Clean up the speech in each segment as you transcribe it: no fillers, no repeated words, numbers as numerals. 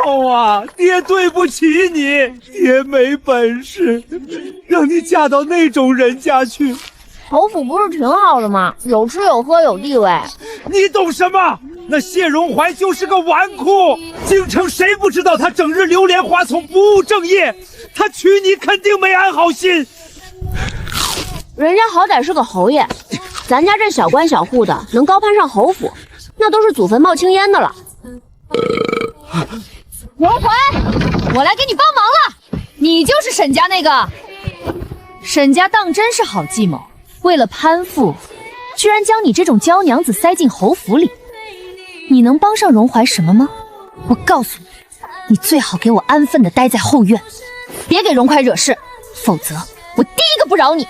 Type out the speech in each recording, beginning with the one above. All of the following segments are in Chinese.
候啊，爹对不起你，爹没本事，让你嫁到那种人家去。侯府不是挺好的吗？有吃有喝有地位。你懂什么？那谢荣怀就是个纨绔，京城谁不知道他整日流连花丛，不务正业？他娶你肯定没安好心。人家好歹是个侯爷，咱家这小官小户的能高攀上侯府，那都是祖坟冒青烟的了。荣怀，我来给你帮忙了。你就是沈家那个？沈家当真是好计谋，为了攀附，居然将你这种娇娘子塞进侯府里。你能帮上荣怀什么吗？我告诉你，你最好给我安分的待在后院，别给荣怀惹事，否则我第一个不饶你。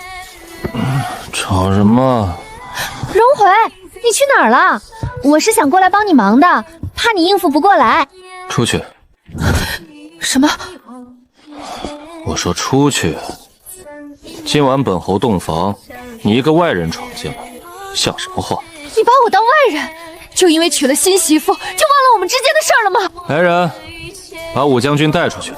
吵什么？荣怀，你去哪儿了？我是想过来帮你忙的，怕你应付不过来。出去。什么？我说出去。今晚本侯洞房，你一个外人闯进来，像什么话？你把我当外人，就因为娶了新媳妇，就忘了我们之间的事儿了吗？来人，把武将军带出去。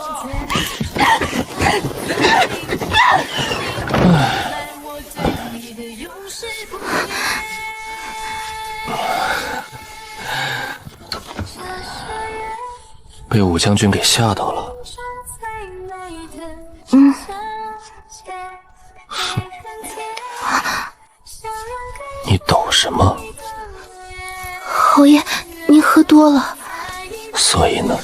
被武将军给吓到了。你懂什么？侯爷，您喝多了。所以呢？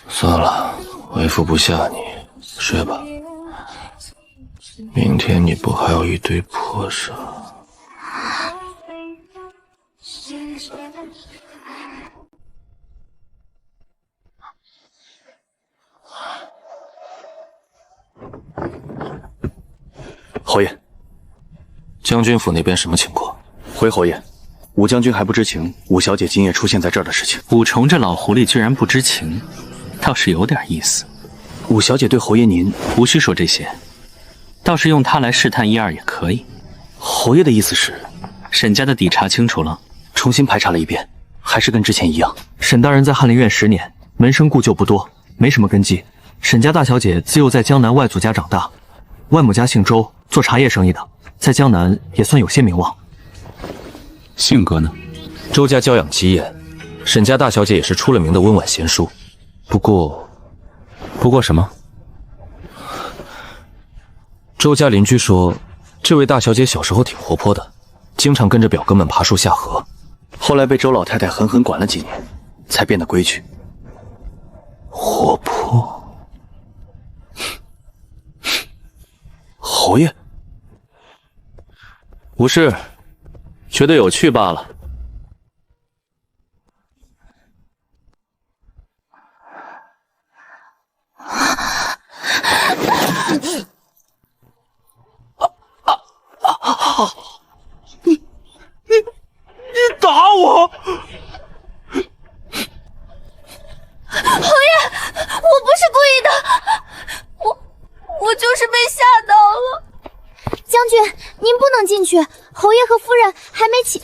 算了，为父不吓你，睡吧。明天你不还有一堆破事？侯爷，将军府那边什么情况？回侯爷，武将军还不知情武小姐今夜出现在这儿的事情。武重这老狐狸居然不知情，倒是有点意思。武小姐对侯爷您无需说这些，倒是用她来试探一二也可以。侯爷的意思是，沈家的底查清楚了，重新排查了一遍，还是跟之前一样。沈大人在翰林院10年，门生故旧不多，没什么根基。沈家大小姐自幼在江南外祖家长大，外母家姓周，做茶叶生意的，在江南也算有些名望。性格呢？周家教养极严，沈家大小姐也是出了名的温婉贤淑。不过什么？周家邻居说，这位大小姐小时候挺活泼的，经常跟着表哥们爬树下河，后来被周老太太狠狠管了几年，才变得规矩。活泼？侯爷？无事，觉得有趣罢了。你打我！侯爷，我不是故意的，我就是被吓到了。将军，您不能进去，侯爷和夫人还没起。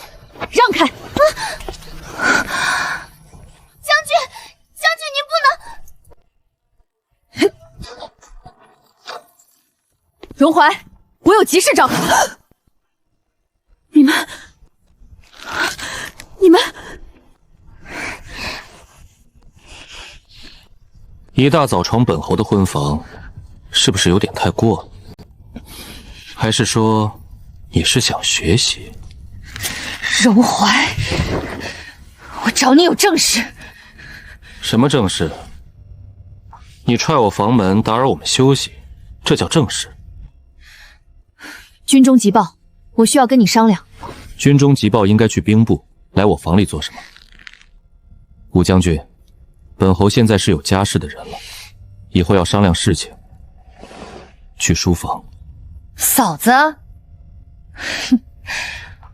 让开！将军，您不能。荣怀，我有急事找你们。一大早闯本侯的婚房，是不是有点太过了？还是说你是想学习？荣怀，我找你有正事。什么正事？你踹我房门，打扰我们休息，这叫正事？军中急报，我需要跟你商量。军中急报应该去兵部，来我房里做什么？武将军，本侯现在是有家室的人了，以后要商量事情，去书房。嫂子，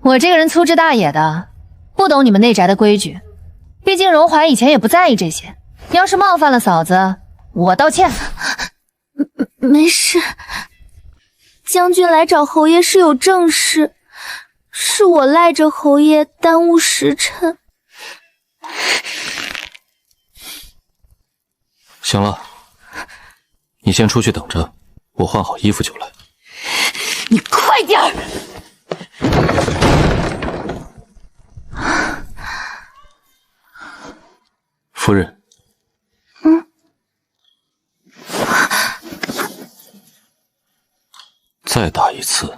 我这个人粗枝大野的，不懂你们内宅的规矩。毕竟荣怀以前也不在意这些，要是冒犯了嫂子，我道歉。没事，将军来找侯爷是有正事，是我赖着侯爷耽误时辰。行了，你先出去等着，我换好衣服就来。你快点儿！夫人。再打一次，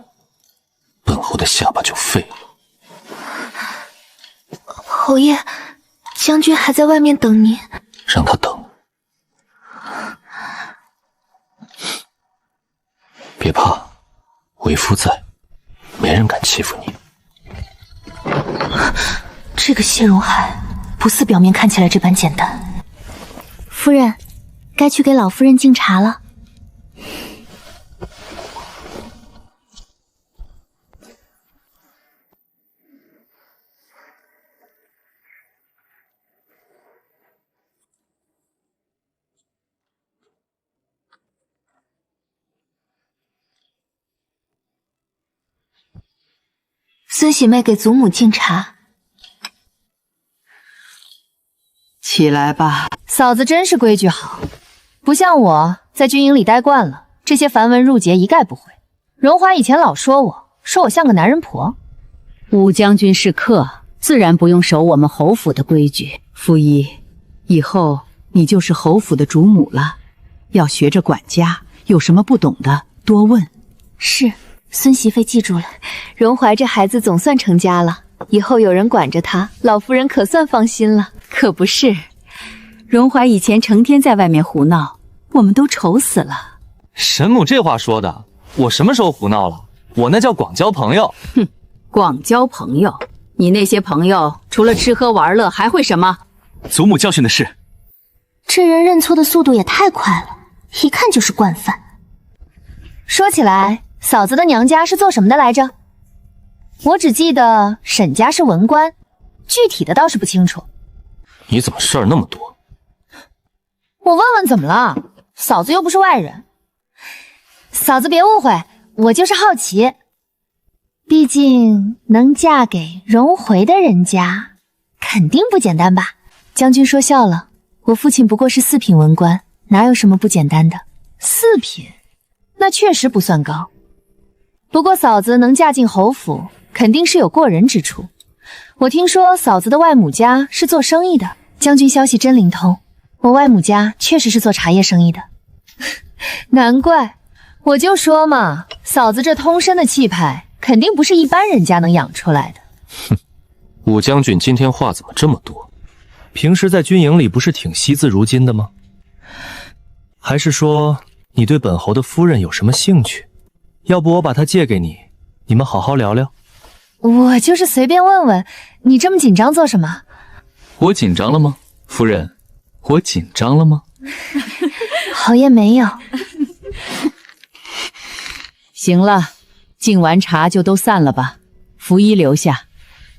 本侯的下巴就废了。侯爷，将军还在外面等您。让他等。别怕，为夫在，没人敢欺负你。这个谢荣海不似表面看起来这般简单。夫人，该去给老夫人敬茶了。孙喜妹给祖母敬茶。起来吧。嫂子真是规矩好，不像我在军营里待惯了，这些繁文缛节一概不会。荣华以前老说我像个男人婆。武将军是客，自然不用守我们侯府的规矩。傅一，以后你就是侯府的主母了，要学着管家，有什么不懂的多问。是，孙媳妇记住了。荣怀这孩子总算成家了，以后有人管着他，老夫人可算放心了。可不是，荣怀以前成天在外面胡闹，我们都愁死了。神母这话说的，我什么时候胡闹了？我那叫广交朋友。哼，广交朋友？你那些朋友除了吃喝玩乐还会什么？祖母教训的是。这人认错的速度也太快了，一看就是惯犯。说起来，嫂子的娘家是做什么的来着？我只记得沈家是文官，具体的倒是不清楚。你怎么事儿那么多？我问问怎么了？嫂子又不是外人。嫂子别误会，我就是好奇。毕竟能嫁给荣回的人家，肯定不简单吧？将军说笑了，我父亲不过是4品文官，哪有什么不简单的？4品，那确实不算高。不过嫂子能嫁进侯府，肯定是有过人之处。我听说嫂子的外母家是做生意的，将军消息真灵通。我外母家确实是做茶叶生意的，难怪，我就说嘛，嫂子这通身的气派，肯定不是一般人家能养出来的。哼，武将军今天话怎么这么多？平时在军营里不是挺惜字如金的吗？还是说你对本侯的夫人有什么兴趣？要不我把她借给你，你们好好聊聊。我就是随便问问，你这么紧张做什么？我紧张了吗，夫人？我紧张了吗？侯爷没有。行了，敬完茶就都散了吧。福一留下，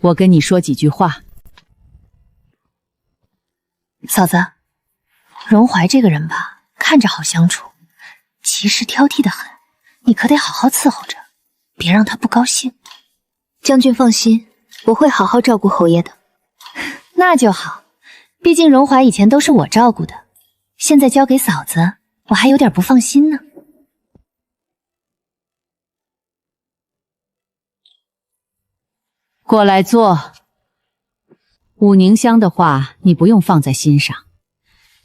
我跟你说几句话。嫂子，荣怀这个人吧，看着好相处，其实挑剔的很，你可得好好伺候着，别让他不高兴。将军放心，我会好好照顾侯爷的。那就好，毕竟荣怀以前都是我照顾的，现在交给嫂子，我还有点不放心呢。过来坐。武宁香的话你不用放在心上，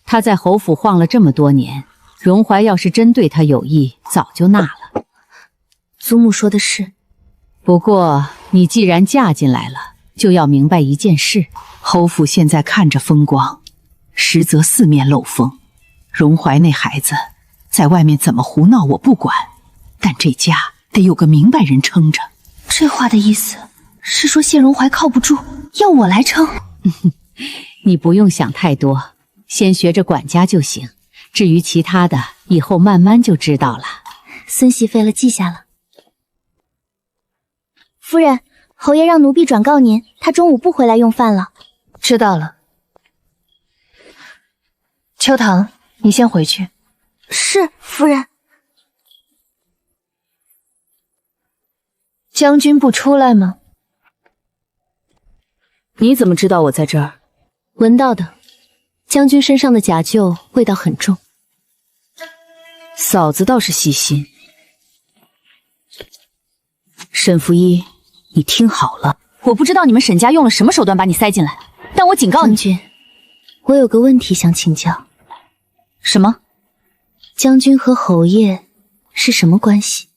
他在侯府晃了这么多年，荣怀要是真对他有意，早就纳了。祖母说的是，不过你既然嫁进来了，就要明白一件事，侯府现在看着风光，实则四面漏风。荣怀那孩子在外面怎么胡闹我不管，但这家得有个明白人撑着。这话的意思是说谢荣怀靠不住，要我来撑。你不用想太多，先学着管家就行，至于其他的，以后慢慢就知道了。孙媳妇了，记下了。夫人，侯爷让奴婢转告您，他中午不回来用饭了。知道了。秋棠，你先回去。是，夫人。将军不出来吗？你怎么知道我在这儿？闻到的。将军身上的假臼味道很重。嫂子倒是细心。沈福一，你听好了，我不知道你们沈家用了什么手段把你塞进来，但我警告你，将军，我有个问题想请教。什么？将军和侯爷是什么关系？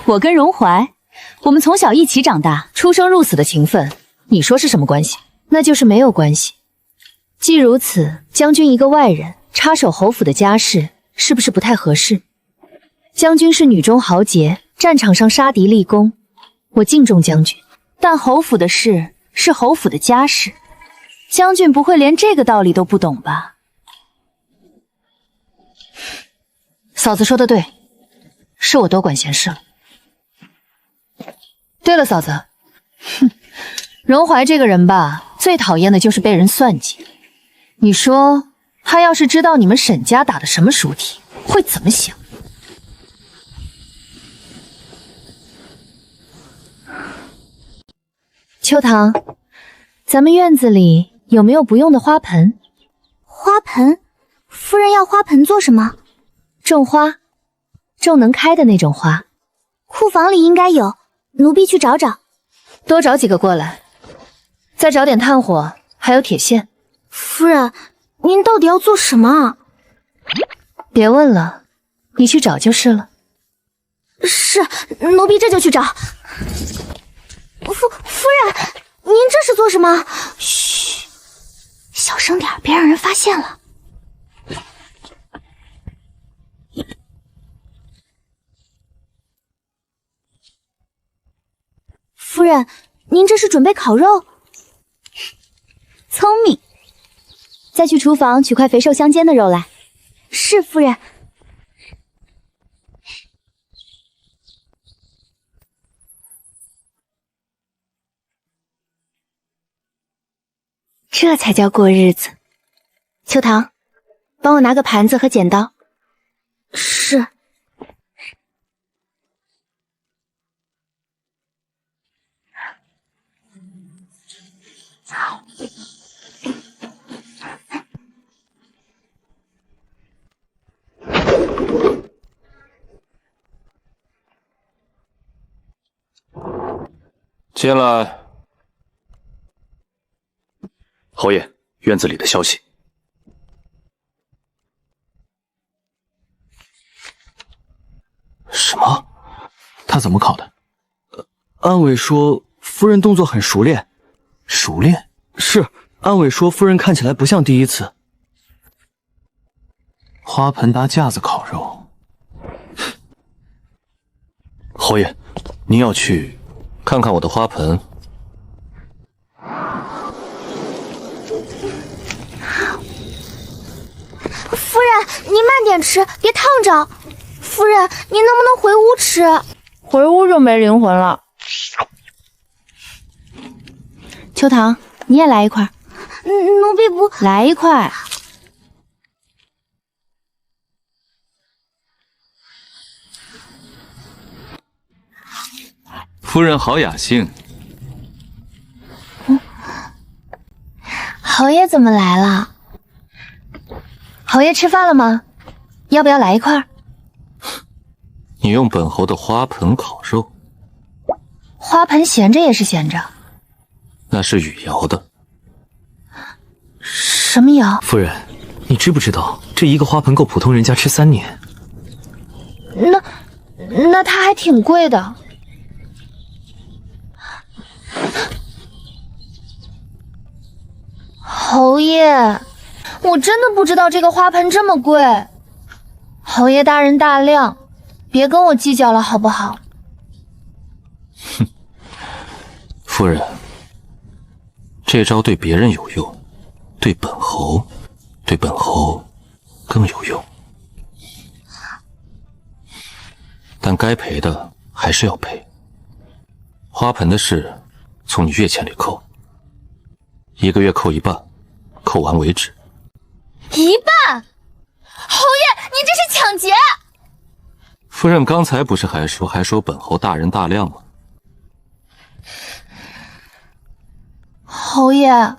我跟荣怀，我们从小一起长大，出生入死的情分，你说是什么关系？那就是没有关系。既如此，将军一个外人插手侯府的家事，是不是不太合适？将军是女中豪杰，战场上杀敌立功，我敬重将军，但侯府的事是侯府的家事，将军不会连这个道理都不懂吧？嫂子说的对，是我多管闲事了。对了，嫂子，荣怀这个人吧，最讨厌的就是被人算计。你说他要是知道你们沈家打的什么熟体，会怎么想？秋棠，咱们院子里有没有不用的花盆？花盆？夫人要花盆做什么？种花，种能开的那种花。库房里应该有，奴婢去找找。多找几个过来，再找点炭火，还有铁线。夫人，您到底要做什么啊？别问了，你去找就是了。是，奴婢这就去找。夫人，您这是做什么？嘘，小声点，别让人发现了。夫人，您这是准备烤肉？聪明。再去厨房取块肥瘦相间的肉来。是，夫人。这才叫过日子。秋棠，帮我拿个盘子和剪刀。是。进来。侯爷，院子里的消息。什么？他怎么考的？安伟说夫人动作很熟练。熟练？是，安伟说夫人看起来不像第一次。花盆搭架子烤肉。侯爷，您要去看看我的花盆。夫人，您慢点吃，别烫着。夫人，您能不能回屋吃？回屋就没灵魂了。秋棠，你也来一块。奴婢不来一块。夫人好雅兴。侯爷怎么来了？侯爷吃饭了吗？要不要来一块？你用本侯的花盆烤肉？花盆闲着也是闲着。那是雨瑶的。什么瑶？夫人，你知不知道这一个花盆够普通人家吃3年？那它还挺贵的。侯爷，我真的不知道这个花盆这么贵。侯爷大人大量，别跟我计较了，好不好？哼，夫人，这招对别人有用，对本侯更有用。但该赔的还是要赔。花盆的事从你月钱里扣，1个月扣一半，扣完为止。一半？侯爷，您这是抢劫！夫人刚才不是还说本侯大人大量吗？侯爷，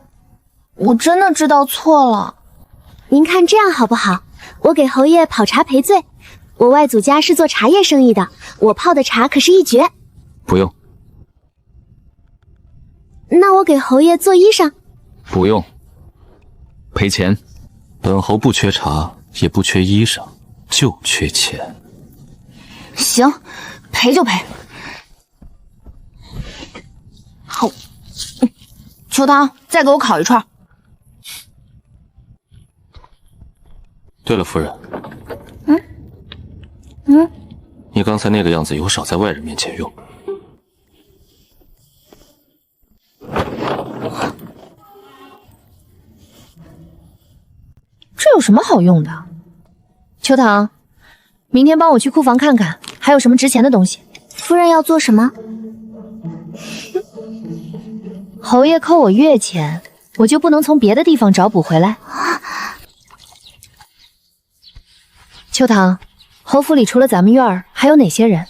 我真的知道错了。您看这样好不好？我给侯爷泡茶赔罪。我外祖家是做茶叶生意的，我泡的茶可是一绝。不用，那我给侯爷做衣裳。不用，赔钱。本侯不缺茶，也不缺衣裳，就缺钱。行，赔就赔。好，秋汤，再给我烤一串。对了，夫人。你刚才那个样子，以后少在外人面前用。这有什么好用的？秋堂，明天帮我去库房看看，还有什么值钱的东西。夫人要做什么？侯爷扣我月钱，我就不能从别的地方找补回来？秋堂，侯府里除了咱们院儿，还有哪些人？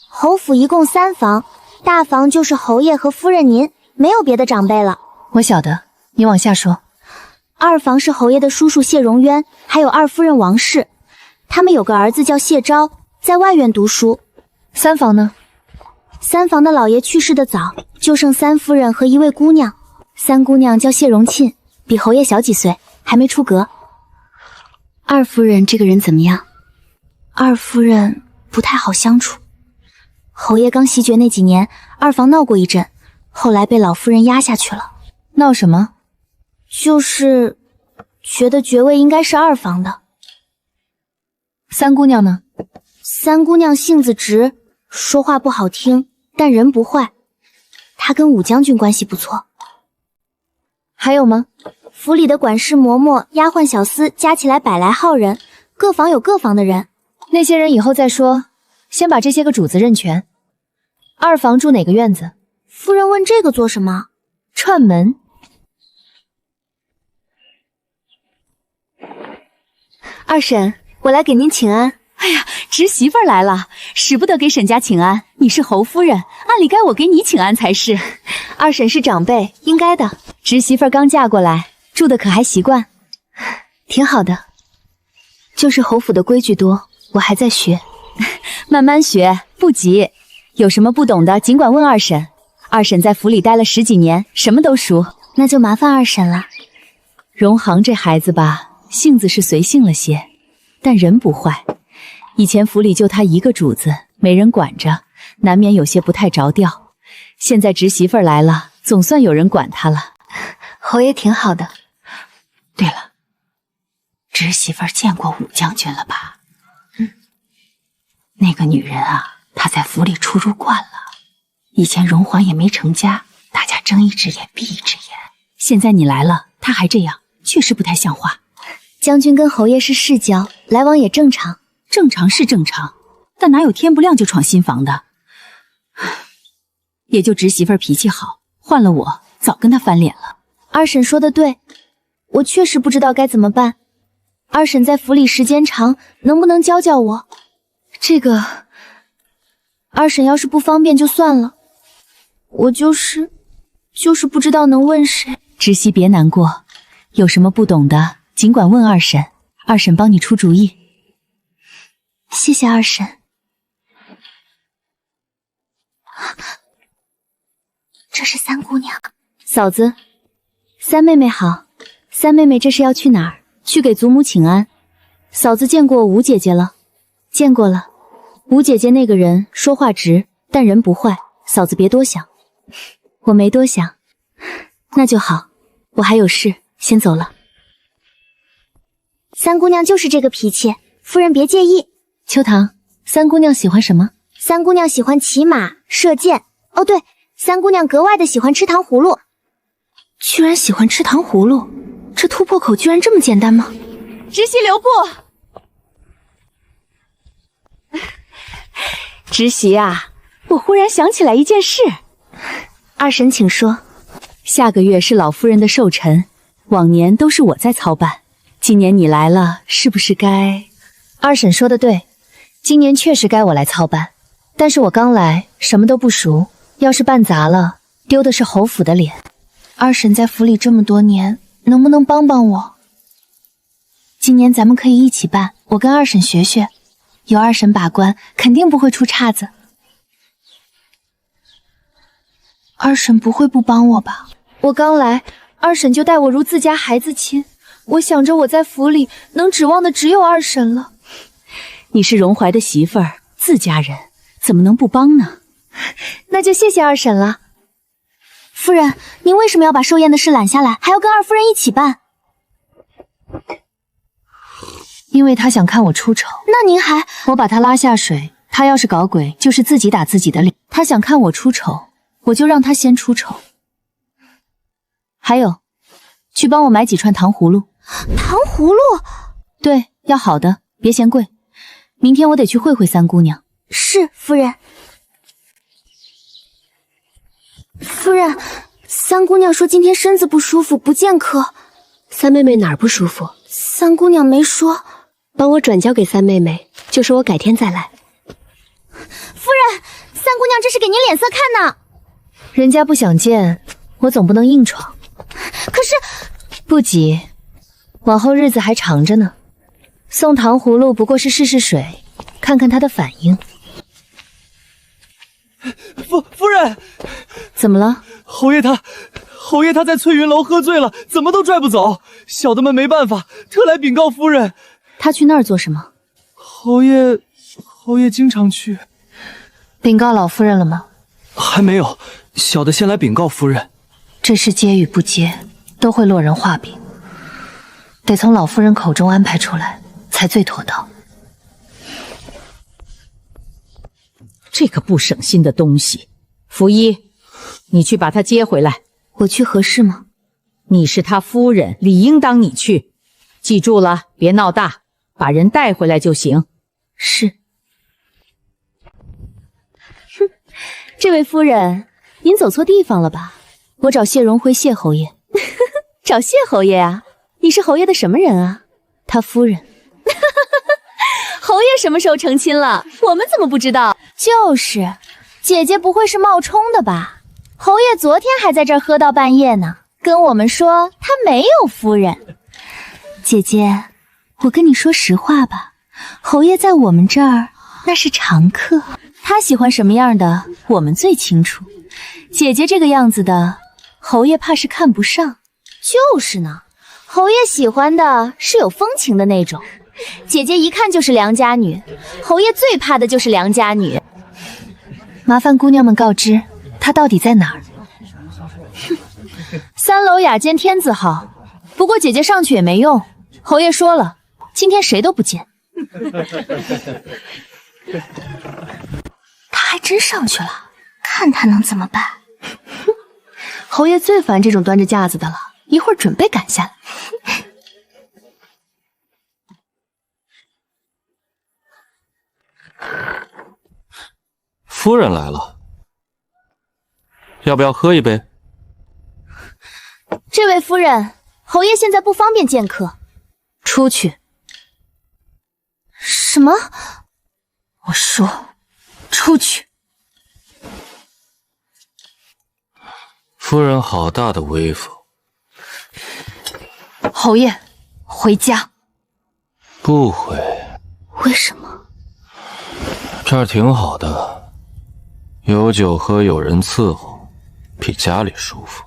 侯府一共3房，大房就是侯爷和夫人您，没有别的长辈了。我晓得，你往下说。2房是侯爷的叔叔谢荣渊，还有2夫人王氏，他们有个儿子叫谢昭，在外院读书。3房呢？3房的老爷去世的早，就剩3夫人和一位姑娘。3姑娘叫谢荣沁，比侯爷小几岁，还没出阁。2夫人这个人怎么样？2夫人不太好相处。侯爷刚袭爵那几年，2房闹过一阵，后来被老夫人压下去了。闹什么？就是觉得爵位应该是2房的。3姑娘呢？3姑娘性子直，说话不好听，但人不坏。她跟武将军关系不错。还有吗？府里的管事嬷嬷、丫鬟小厮加起来100来号人，各房有各房的人。那些人以后再说，先把这些个主子认全。2房住哪个院子？夫人问这个做什么？串门。二婶，我来给您请安。哎呀，侄媳妇儿来了，使不得给沈家请安。你是侯夫人，按理该我给你请安才是。二婶是长辈，应该的。侄媳妇儿刚嫁过来，住的可还习惯？挺好的，就是侯府的规矩多，我还在学。慢慢学，不急。有什么不懂的，尽管问二婶。二婶在府里待了10几年，什么都熟。那就麻烦二婶了。荣航这孩子吧，性子是随性了些，但人不坏。以前府里就他一个主子，没人管着，难免有些不太着调。现在侄媳妇儿来了，总算有人管他了。侯爷挺好的。对了，侄媳妇儿见过武将军了吧？那个女人啊，她在府里出入惯了。以前荣华也没成家，大家睁一只眼闭一只眼。现在你来了，她还这样，确实不太像话。将军跟侯爷是世交，来往也正常。正常是正常，但哪有天不亮就闯新房的？也就侄媳妇儿脾气好，换了我早跟她翻脸了。二婶说的对，我确实不知道该怎么办。二婶在府里时间长，能不能教教我？这个，二婶要是不方便就算了，我就是不知道能问谁。侄媳别难过，有什么不懂的尽管问二婶，二婶帮你出主意。谢谢二婶。这是3姑娘。嫂子，3妹妹好。3妹妹这是要去哪儿？去给祖母请安。嫂子见过吴姐姐了？见过了。吴姐姐那个人说话直，但人不坏，嫂子别多想。我没多想。那就好，我还有事，先走了。3姑娘就是这个脾气，夫人别介意。秋堂，3姑娘喜欢什么？3姑娘喜欢骑马、射箭。哦对，3姑娘格外的喜欢吃糖葫芦。居然喜欢吃糖葫芦，这突破口居然这么简单吗？侄媳留步。侄媳啊，我忽然想起来一件事。二婶请说。下个月是老夫人的寿辰，往年都是我在操办，今年你来了，是不是该……二婶说的对，今年确实该我来操办，但是我刚来，什么都不熟，要是办砸了，丢的是侯府的脸。二婶在府里这么多年，能不能帮帮我？今年咱们可以一起办，我跟二婶学学，有二婶把关，肯定不会出岔子。二婶不会不帮我吧？我刚来，二婶就待我如自家孩子亲，我想着我在府里能指望的只有二婶了。你是荣怀的媳妇儿，自家人，怎么能不帮呢？那就谢谢二婶了。夫人，您为什么要把寿宴的事揽下来，还要跟二夫人一起办？因为他想看我出丑。那您还……我把他拉下水，他要是搞鬼，就是自己打自己的脸。他想看我出丑，我就让他先出丑。还有，去帮我买几串糖葫芦。糖葫芦？对，要好的，别嫌贵。明天我得去会会三姑娘。是，夫人。夫人，三姑娘说今天身子不舒服，不见客。三妹妹哪儿不舒服？三姑娘没说。帮我转交给三妹妹，就说我改天再来。夫人，三姑娘这是给您脸色看呢。人家不想见，我总不能硬闯。可是不急，往后日子还长着呢。送糖葫芦不过是试试水，看看他的反应。夫人，怎么了？侯爷他在翠云楼喝醉了，怎么都拽不走，小的们没办法，特来禀告夫人。他去那儿做什么？侯爷经常去。禀告老夫人了吗？还没有，小的先来禀告夫人。这事接与不接，都会落人话柄，得从老夫人口中安排出来，才最妥当。这个不省心的东西，福一，你去把他接回来。我去合适吗？你是他夫人，理应当你去。记住了，别闹大，把人带回来就行。是。哼，这位夫人，您走错地方了吧？我找谢荣辉谢侯爷。找谢侯爷啊？你是侯爷的什么人啊？他夫人。侯爷什么时候成亲了？我们怎么不知道？就是，姐姐不会是冒充的吧？侯爷昨天还在这儿喝到半夜呢，跟我们说他没有夫人。姐姐，我跟你说实话吧，侯爷在我们这儿那是常客，他喜欢什么样的，我们最清楚。姐姐这个样子的，侯爷怕是看不上。就是呢，侯爷喜欢的是有风情的那种。姐姐一看就是良家女，侯爷最怕的就是良家女。麻烦姑娘们告知，她到底在哪儿？3楼雅间天字号，不过姐姐上去也没用，侯爷说了，今天谁都不见。他还真上去了，看他能怎么办。侯爷最烦这种端着架子的了，一会儿准备赶下来。夫人来了，要不要喝一杯？这位夫人，侯爷现在不方便见客，出去。什么？我说，出去。夫人好大的威风。侯爷，回家。不回。为什么？这儿挺好的，有酒喝，有人伺候，比家里舒服。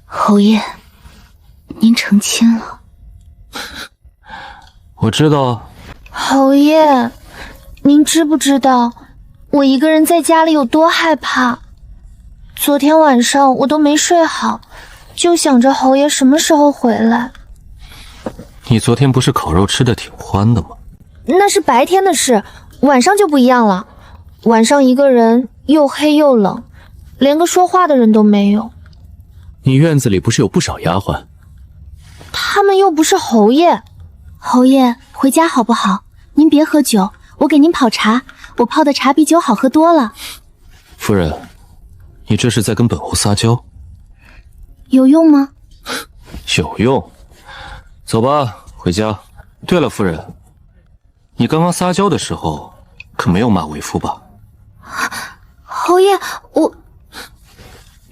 侯爷，您成亲了。我知道。侯爷，您知不知道我一个人在家里有多害怕？昨天晚上我都没睡好，就想着侯爷什么时候回来。你昨天不是烤肉吃的挺欢的吗？那是白天的事，晚上就不一样了。晚上一个人又黑又冷，连个说话的人都没有。你院子里不是有不少丫鬟？他们又不是侯爷。侯爷，回家好不好？您别喝酒，我给您泡茶，我泡的茶比酒好喝多了。夫人，你这是在跟本侯撒娇？有用吗？有用。走吧，回家。对了，夫人，你刚刚撒娇的时候可没有骂为夫吧？侯爷，我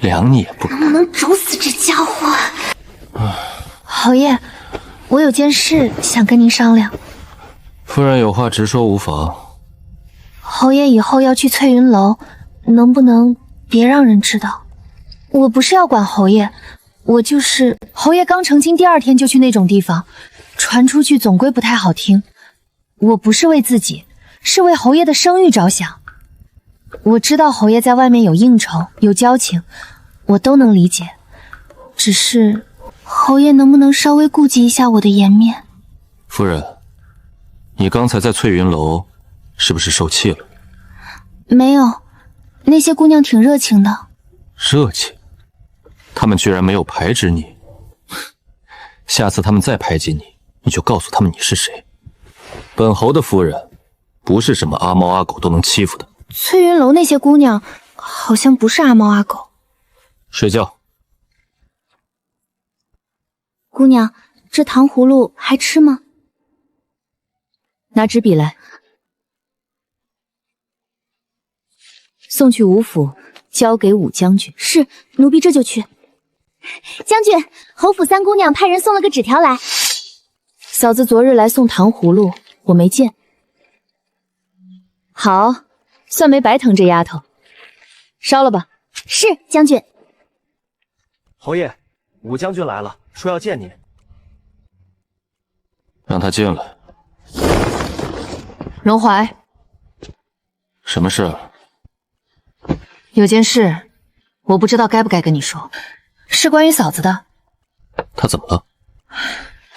量你也不敢。能不能煮死这家伙？侯爷，我有件事想跟您商量。夫人有话直说无妨。侯爷以后要去翠云楼，能不能别让人知道？我不是要管侯爷，我就是侯爷刚成亲第2天就去那种地方，传出去总归不太好听。我不是为自己，是为侯爷的声誉着想。我知道侯爷在外面有应酬，有交情，我都能理解。只是侯爷能不能稍微顾及一下我的颜面？夫人，你刚才在翠云楼是不是受气了？没有，那些姑娘挺热情的。热情？他们居然没有排斥你。下次他们再排挤你，你就告诉他们你是谁。本侯的夫人不是什么阿猫阿狗都能欺负的。翠云楼那些姑娘好像不是阿猫阿狗。睡觉。姑娘，这糖葫芦还吃吗？拿纸笔来，送去吴府，交给武将军。是，奴婢这就去。将军，侯府3姑娘派人送了个纸条来。嫂子昨日来送糖葫芦，我没见。好，算没白疼这丫头。烧了吧。是，将军。侯爷，武将军来了，说要见您。让他进来。荣怀，什么事？有件事，我不知道该不该跟你说，是关于嫂子的。她怎么了？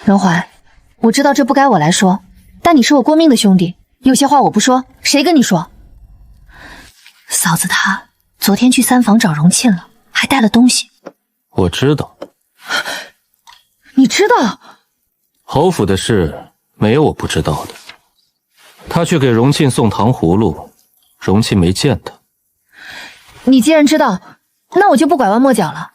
荣怀，我知道这不该我来说，但你是我过命的兄弟，有些话我不说，谁跟你说？嫂子她昨天去3房找荣沁了，还带了东西。我知道。你知道？侯府的事没有我不知道的。他去给荣沁送糖葫芦，荣沁没见他。你既然知道，那我就不拐弯抹角了。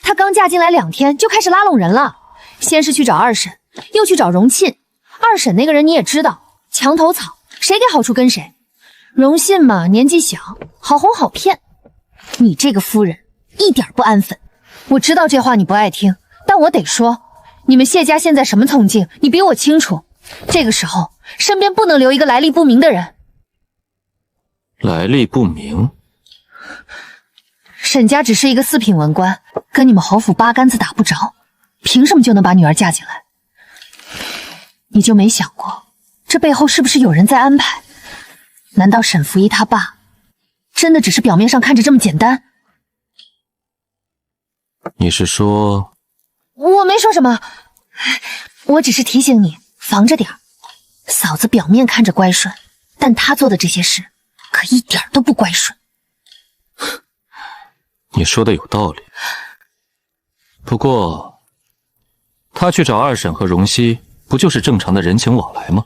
她刚嫁进来2天就开始拉拢人了，先是去找2婶，又去找荣沁。2婶那个人你也知道，墙头草，谁给好处跟谁。荣沁嘛，年纪小，好哄好骗。你这个夫人一点不安分。我知道这话你不爱听，但我得说，你们谢家现在什么从境，你比我清楚。这个时候身边不能留一个来历不明的人。来历不明？沈家只是一个4品文官，跟你们侯府八竿子打不着，凭什么就能把女儿嫁进来？你就没想过，这背后是不是有人在安排？难道沈福一他爸真的只是表面上看着这么简单？你是说？我没说什么，我只是提醒你防着点儿。嫂子表面看着乖顺，但她做的这些事可一点都不乖顺。你说的有道理，不过他去找2婶和荣熙，不就是正常的人情往来吗？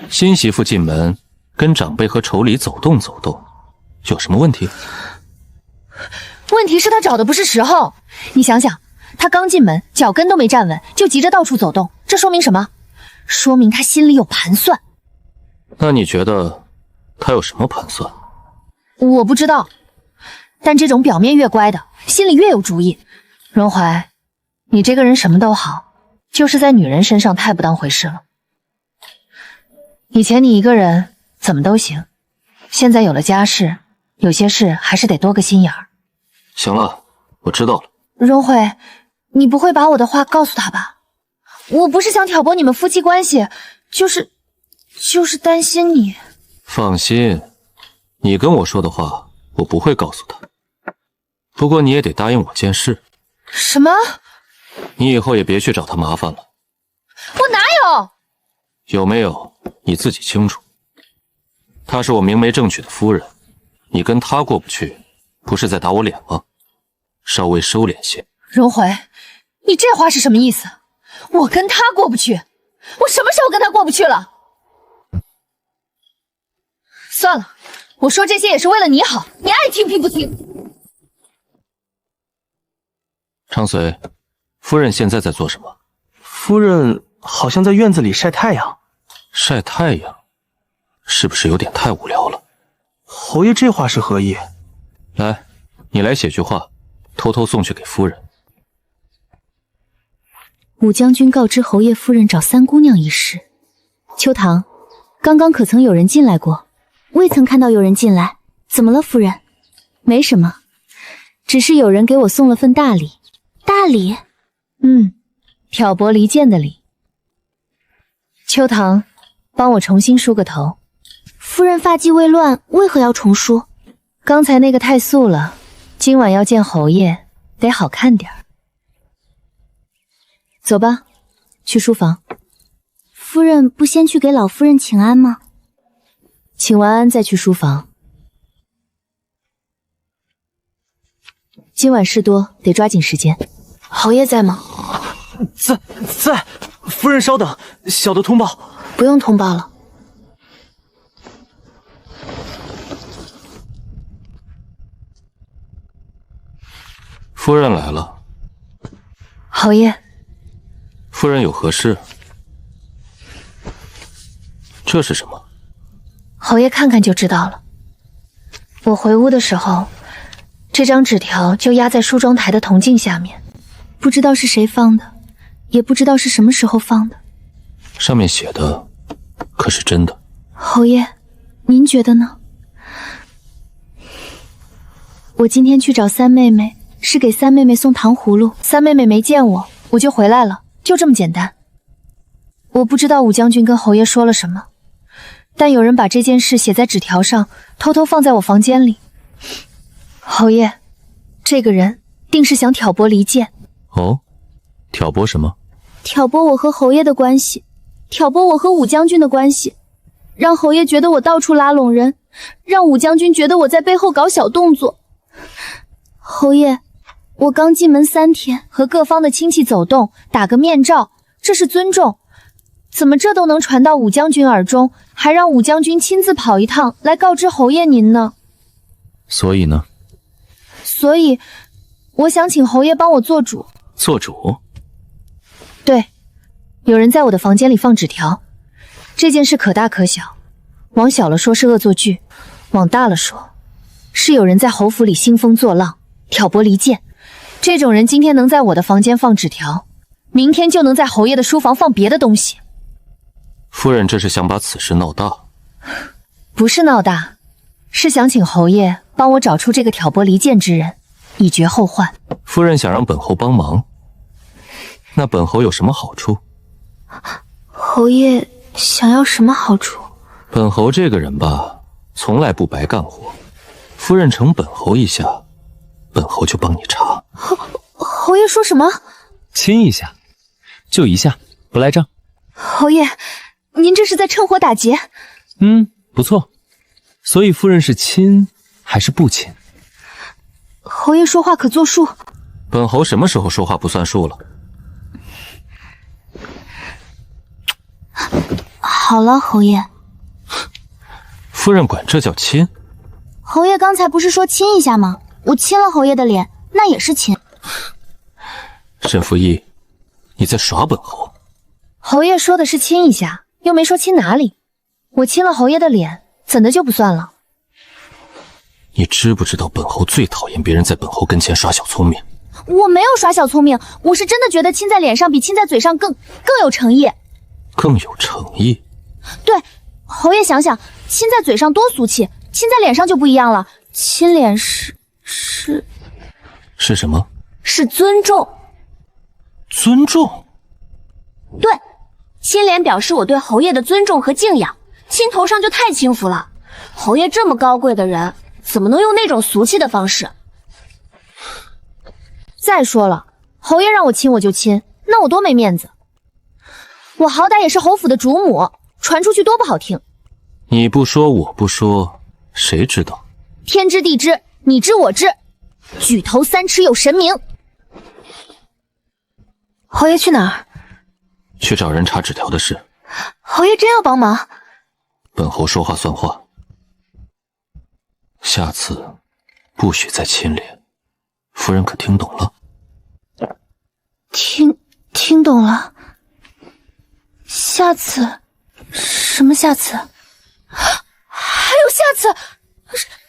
新媳妇进门跟长辈和妯娌走动走动，有什么问题？问题是他找的不是时候。你想想，他刚进门脚跟都没站稳，就急着到处走动，这说明什么？说明他心里有盘算。那你觉得他有什么盘算？我不知道，但这种表面越乖的，心里越有主意。荣怀，你这个人什么都好，就是在女人身上太不当回事了。以前你一个人怎么都行，现在有了家室，有些事还是得多个心眼儿。行了，我知道了。荣慧，你不会把我的话告诉他吧？我不是想挑拨你们夫妻关系，就是担心你。放心，你跟我说的话，我不会告诉他。不过你也得答应我件事。什么？你以后也别去找他麻烦了。我哪有？有没有你自己清楚。她是我明媒正娶的夫人，你跟她过不去，不是在打我脸吗？稍微收敛些。荣怀，你这话是什么意思？我跟他过不去？我什么时候跟他过不去了？算了，我说这些也是为了你好，你爱听听不听。长随，夫人现在在做什么？夫人好像在院子里晒太阳。晒太阳，是不是有点太无聊了？侯爷这话是何意？来，你来写句话，偷偷送去给夫人。武将军告知侯爷夫人找三姑娘一事。秋堂，刚刚可曾有人进来过？未曾看到有人进来。怎么了，夫人？没什么，只是有人给我送了份大礼。大礼？挑拨离间的礼。秋堂，帮我重新梳个头。夫人发髻未乱，为何要重梳？刚才那个太素了，今晚要见侯爷，得好看点儿。走吧，去书房。夫人不先去给老夫人请安吗？请完安再去书房。今晚事多，得抓紧时间。侯爷在吗？在。夫人稍等，小的通报。不用通报了。夫人来了。侯爷。夫人有何事？这是什么？侯爷看看就知道了。我回屋的时候，这张纸条就压在梳妆台的铜镜下面，不知道是谁放的，也不知道是什么时候放的。上面写的可是真的？侯爷，您觉得呢？我今天去找三妹妹，是给三妹妹送糖葫芦。三妹妹没见我，我就回来了，就这么简单。我不知道武将军跟侯爷说了什么，但有人把这件事写在纸条上，偷偷放在我房间里。侯爷，这个人定是想挑拨离间。哦，挑拨什么？挑拨我和侯爷的关系，挑拨我和武将军的关系，让侯爷觉得我到处拉拢人，让武将军觉得我在背后搞小动作。侯爷，我刚进门3天，和各方的亲戚走动，打个面罩，这是尊重。怎么这都能传到武将军耳中，还让武将军亲自跑一趟来告知侯爷您呢？所以呢？所以，我想请侯爷帮我做主。做主？对，有人在我的房间里放纸条，这件事可大可小。往小了说是恶作剧，往大了说，是有人在侯府里兴风作浪，挑拨离间。这种人今天能在我的房间放纸条，明天就能在侯爷的书房放别的东西。夫人这是想把此事闹大？不是闹大，是想请侯爷帮我找出这个挑拨离间之人，以绝后患。夫人想让本侯帮忙，那本侯有什么好处？侯爷想要什么好处？本侯这个人吧，从来不白干活。夫人承本侯一下，本侯就帮你查。侯爷说什么？亲一下，就一下，不赖账。侯爷，您这是在趁火打劫。不错。所以夫人是亲还是不亲？侯爷说话可作数。本侯什么时候说话不算数了？好了，侯爷。夫人管这叫亲？侯爷刚才不是说亲一下吗？我亲了侯爷的脸，那也是亲。沈福义，你在耍本侯？侯爷说的是亲一下，又没说亲哪里。我亲了侯爷的脸，怎的就不算了？你知不知道本侯最讨厌别人在本侯跟前耍小聪明？我没有耍小聪明，我是真的觉得亲在脸上比亲在嘴上更有诚意。更有诚意？对，侯爷想想，亲在嘴上多俗气，亲在脸上就不一样了。亲脸是什么？是尊重。尊重？对，亲脸表示我对侯爷的尊重和敬仰，亲头上就太轻浮了。侯爷这么高贵的人，怎么能用那种俗气的方式？再说了，侯爷让我亲我就亲，那我多没面子。我好歹也是侯府的主母，传出去多不好听。你不说我不说，谁知道？天知地知，你知我知，举头三尺有神明。侯爷去哪儿？去找人查纸条的事。侯爷真要帮忙？本侯说话算话，下次不许再亲脸。夫人可听懂了？听懂了。下次？什么下次？还有下次？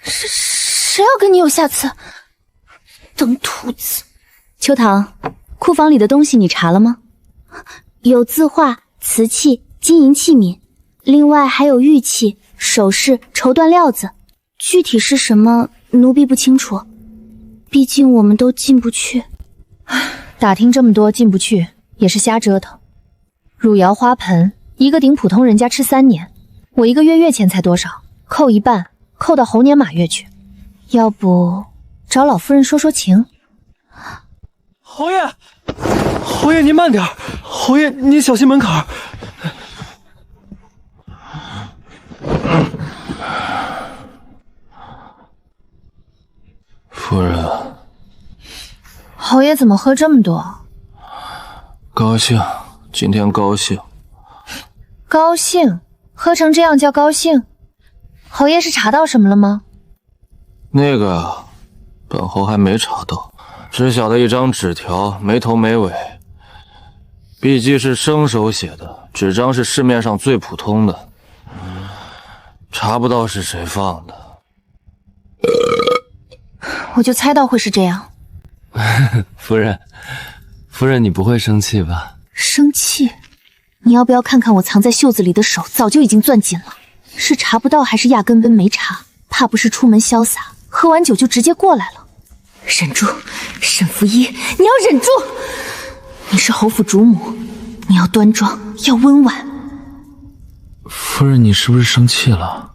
谁要跟你有下次？等兔子。秋棠，库房里的东西你查了吗？有字画、瓷器、金银器皿，另外还有玉器、首饰、绸缎料子，具体是什么，奴婢不清楚。毕竟我们都进不去。打听这么多进不去也是瞎折腾。汝窑花盆一个顶普通人家吃3年，我1个月月钱才多少？扣一半，扣到猴年马月去。要不找老夫人说说情？侯爷，侯爷您慢点，侯爷您小心门槛。夫人，侯爷怎么喝这么多？高兴，今天高兴。高兴？喝成这样叫高兴？侯爷是查到什么了吗？那个啊，本侯还没查到，只晓得一张纸条，没头没尾。笔迹是生手写的，纸张是市面上最普通的，查不到是谁放的。我就猜到会是这样。夫人，夫人，你不会生气吧？生气？你要不要看看我藏在袖子里的手早就已经攥紧了？是查不到还是压根没查？怕不是出门潇洒，喝完酒就直接过来了。忍住，沈福一，你要忍住。你是侯府主母，你要端庄，要温婉。夫人，你是不是生气了？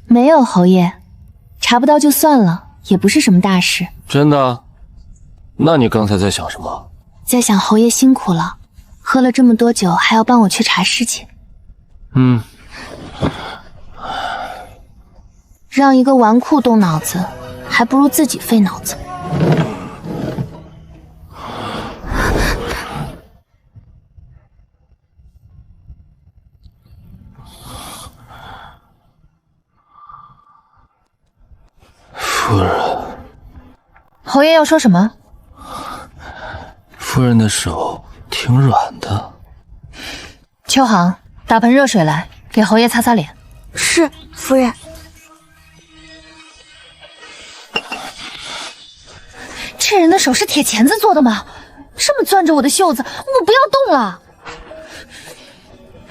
没有，侯爷，查不到就算了，也不是什么大事。真的？那你刚才在想什么？在想侯爷辛苦了，喝了这么多酒，还要帮我去查事情。让一个纨绔动脑子，还不如自己费脑子。夫人，侯爷要说什么？夫人的手挺软的。秋航，打盆热水来，给侯爷擦擦脸。是，夫人。这人的手是铁钳子做的吗？这么攥着我的袖子，我不要动了。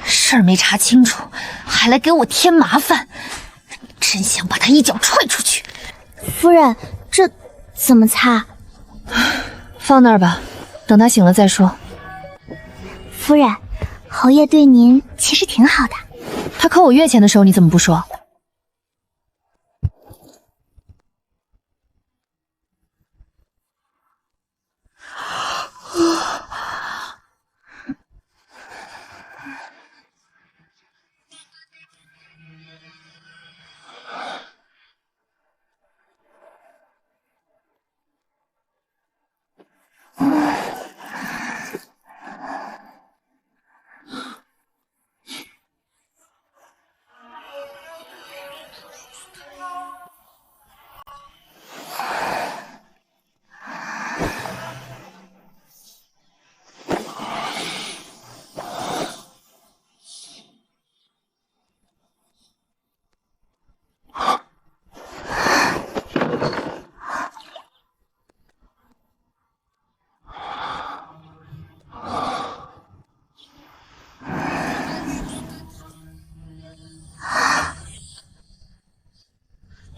事儿没查清楚，还来给我添麻烦，真想把他一脚踹出去。夫人，这怎么擦？放那儿吧，等他醒了再说。夫人，侯爷对您其实挺好的。他扣我月钱的时候你怎么不说？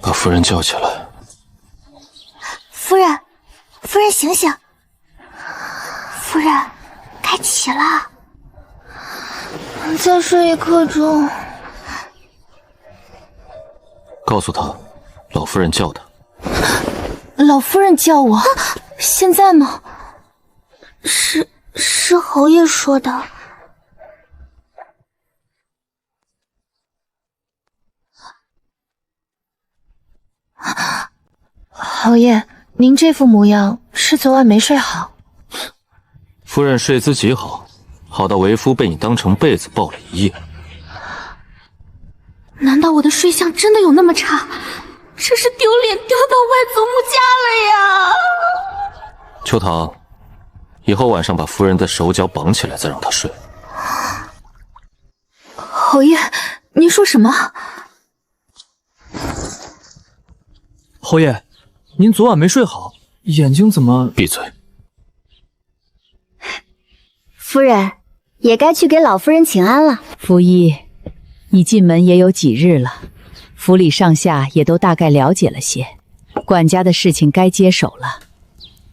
把夫人叫起来。夫人，夫人醒醒！夫人，该起了。再睡1刻钟。告诉他，老夫人叫他。老夫人叫我？现在吗？是侯爷说的。侯爷，您这副模样是昨晚没睡好。夫人睡姿极好，好到为夫被你当成被子抱了一夜。难道我的睡相真的有那么差？真是丢脸丢到外祖母家了呀！秋棠，以后晚上把夫人的手脚绑起来，再让她睡。侯爷，您说什么？侯爷，您昨晚没睡好，眼睛怎么……闭嘴！夫人，也该去给老夫人请安了。福一，你进门也有几日了，府里上下也都大概了解了些，管家的事情该接手了。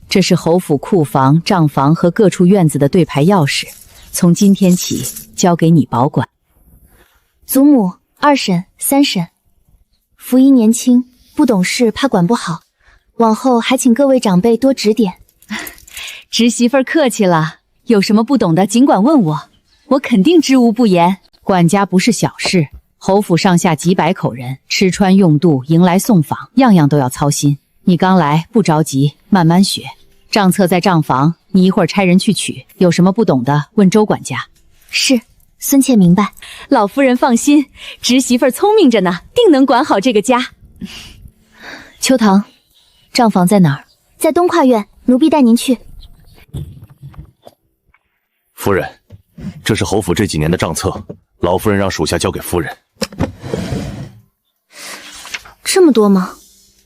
这是侯府库房、账房和各处院子的对牌钥匙，从今天起交给你保管。祖母、二婶、三婶，福一年轻不懂事，怕管不好，往后还请各位长辈多指点。侄媳妇儿客气了，有什么不懂的尽管问我，我肯定知无不言。管家不是小事，侯府上下几百口人，吃穿用度、迎来送访，样样都要操心。你刚来不着急，慢慢学。账册在账房，你一会儿差人去取，有什么不懂的问周管家。是，孙妾明白。老夫人放心，侄媳妇儿聪明着呢，定能管好这个家。秋棠，账房在哪儿？在东跨院，奴婢带您去。夫人，这是侯府这几年的账册，老夫人让属下交给夫人。这么多吗？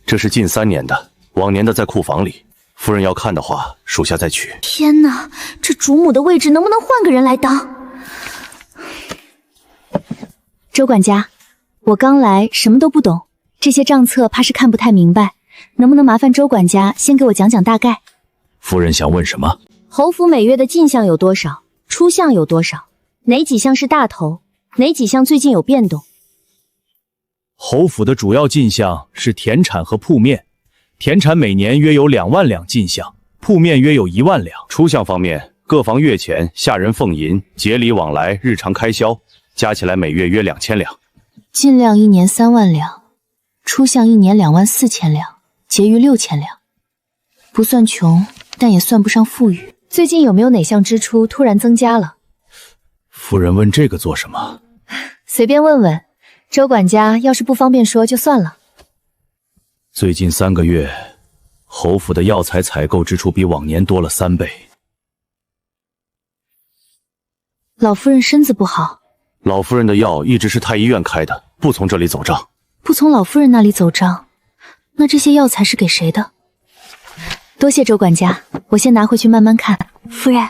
这是近3年的，往年的在库房里。夫人要看的话，属下再取。天哪，这主母的位置能不能换个人来当？周管家，我刚来，什么都不懂，这些账册怕是看不太明白，能不能麻烦周管家先给我讲讲大概？夫人想问什么？侯府每月的进项有多少？出项有多少？哪几项是大头？哪几项最近有变动？侯府的主要进项是田产和铺面，田产每年约有2万两进项，铺面约有1万两。出项方面，各房月钱、下人俸银、节礼往来、日常开销，加起来每月约2000两。进量1年3万两，出项1年2万4千两，结余6000两。不算穷，但也算不上富裕。最近有没有哪项支出突然增加了？夫人问这个做什么？随便问问，周管家要是不方便说就算了。最近3个月，侯府的药材采购支出比往年多了3倍。老夫人身子不好，老夫人的药一直是太医院开的，不从这里走账。不从老夫人那里走账，那这些药材是给谁的？多谢周管家，我先拿回去慢慢看。夫人，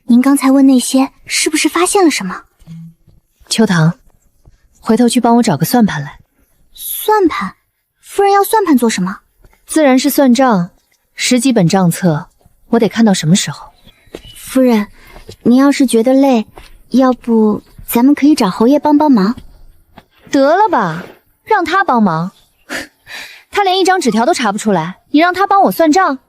您刚才问那些，是不是发现了什么？秋棠，回头去帮我找个算盘来。算盘？夫人要算盘做什么？自然是算账，10几本账册，我得看到什么时候。夫人，您要是觉得累，要不咱们可以找侯爷帮帮忙。得了吧，让他帮忙，他连一张纸条都查不出来，你让他帮我算账？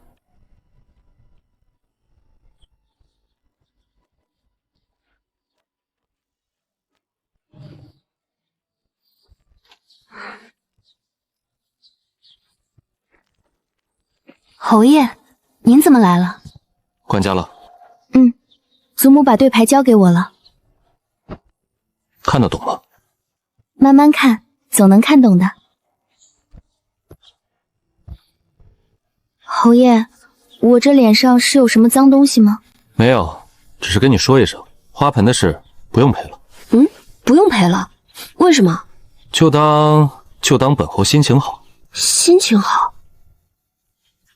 侯爷，您怎么来了？管家了。祖母把对牌交给我了。看得懂吗？慢慢看，总能看懂的。侯爷，我这脸上是有什么脏东西吗？没有，只是跟你说一声，花盆的事不用赔了。不用赔了？为什么？就当本侯心情好。心情好？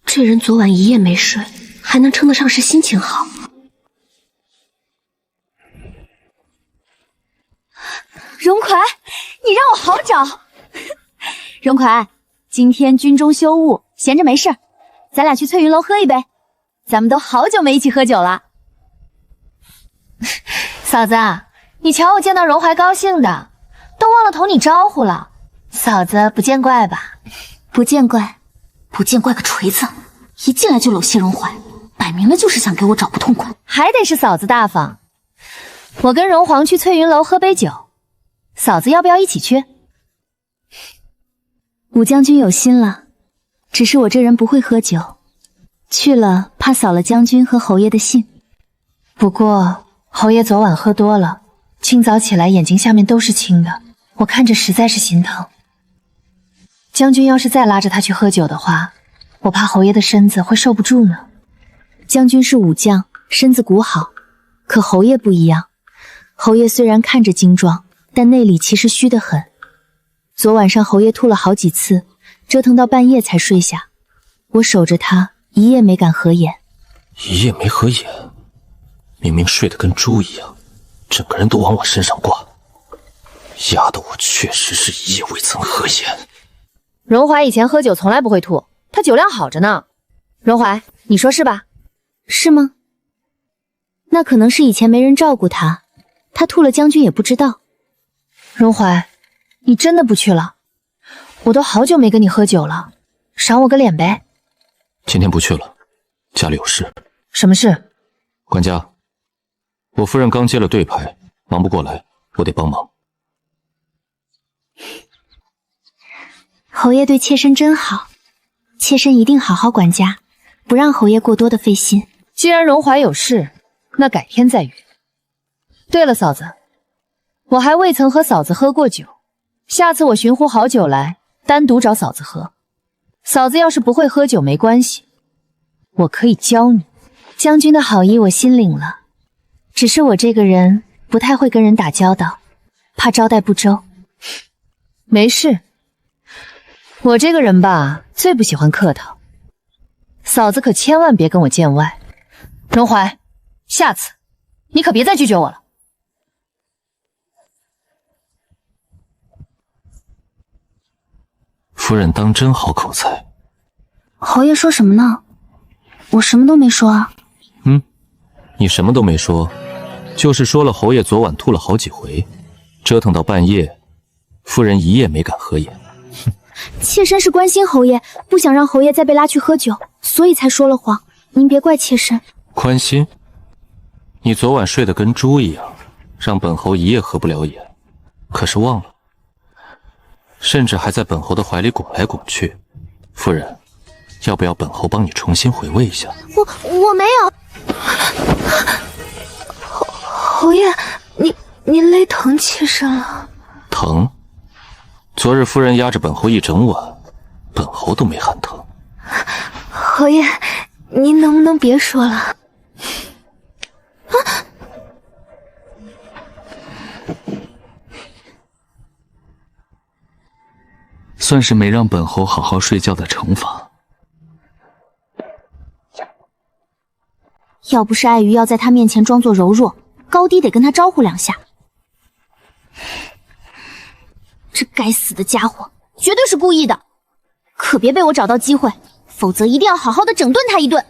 这人昨晚一夜没睡，还能称得上是心情好？荣奎，你让我好找。荣奎，今天军中休务，闲着没事，咱俩去翠云楼喝一杯。咱们都好久没一起喝酒了。嫂子，你瞧我见到荣怀高兴的，都忘了同你招呼了。嫂子不见怪吧？不见怪，不见怪个锤子！一进来就搂谢荣怀，摆明了就是想给我找不痛快。还得是嫂子大方。我跟荣皇去翠云楼喝杯酒，嫂子要不要一起去？武将军有心了，只是我这人不会喝酒，去了怕扫了将军和侯爷的兴。不过侯爷昨晚喝多了，清早起来眼睛下面都是青的，我看着实在是心疼。将军要是再拉着他去喝酒的话，我怕侯爷的身子会受不住呢。将军是武将，身子骨好，可侯爷不一样。侯爷虽然看着精壮，但内里其实虚得很。昨晚上侯爷吐了好几次，折腾到半夜才睡下。我守着他，一夜没敢合眼。一夜没合眼，明明睡得跟猪一样，整个人都往我身上挂。压得我确实是一夜未曾合眼。荣怀以前喝酒从来不会吐，他酒量好着呢。荣怀，你说是吧？是吗？那可能是以前没人照顾他，他吐了将军也不知道。荣怀，你真的不去了？我都好久没跟你喝酒了，赏我个脸呗。今天不去了，家里有事。什么事？管家，我夫人刚接了对牌，忙不过来，我得帮忙。侯爷对妾身真好，妾身一定好好管家，不让侯爷过多的费心。既然荣怀有事，那改天再约。对了，嫂子，我还未曾和嫂子喝过酒，下次我寻壶好酒来，单独找嫂子喝。嫂子要是不会喝酒没关系，我可以教你。将军的好意我心领了，只是我这个人不太会跟人打交道，怕招待不周。没事，我这个人吧，最不喜欢客套。嫂子可千万别跟我见外。荣怀，下次你可别再拒绝我了。夫人当真好口才。侯爷说什么呢？我什么都没说啊。你什么都没说，就是说了侯爷昨晚吐了好几回，折腾到半夜，夫人一夜没敢合眼。妾身是关心侯爷，不想让侯爷再被拉去喝酒，所以才说了谎。您别怪妾身。关心？你昨晚睡得跟猪一样，让本侯一夜合不了眼，可是忘了，甚至还在本侯的怀里拱来拱去。夫人，要不要本侯帮你重新回味一下？我没有。侯爷，你勒疼妾身了？疼？昨日夫人压着本侯一整晚，本侯都没喊疼。侯爷，您能不能别说了？算是没让本侯好好睡觉的惩罚。要不是碍于要在他面前装作柔弱，高低得跟他招呼两下。这该死的家伙，绝对是故意的，可别被我找到机会，否则一定要好好的整顿他一顿。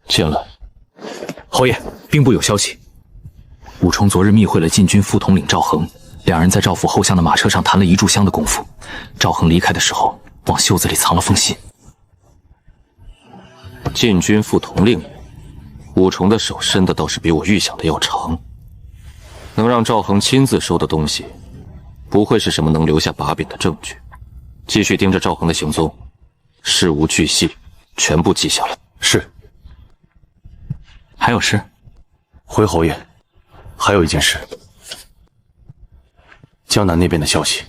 进来。侯爷，兵部有消息，武冲昨日密会了禁军副统领赵恒，两人在赵府后巷的马车上谈了1炷香的功夫。赵恒离开的时候，往袖子里藏了封信。禁军副统领，武重的手伸的倒是比我预想的要长，能让赵恒亲自收的东西，不会是什么能留下把柄的证据。继续盯着赵恒的行踪，事无巨细，全部记下来。是。还有事？回侯爷，还有一件事，江南那边的消息。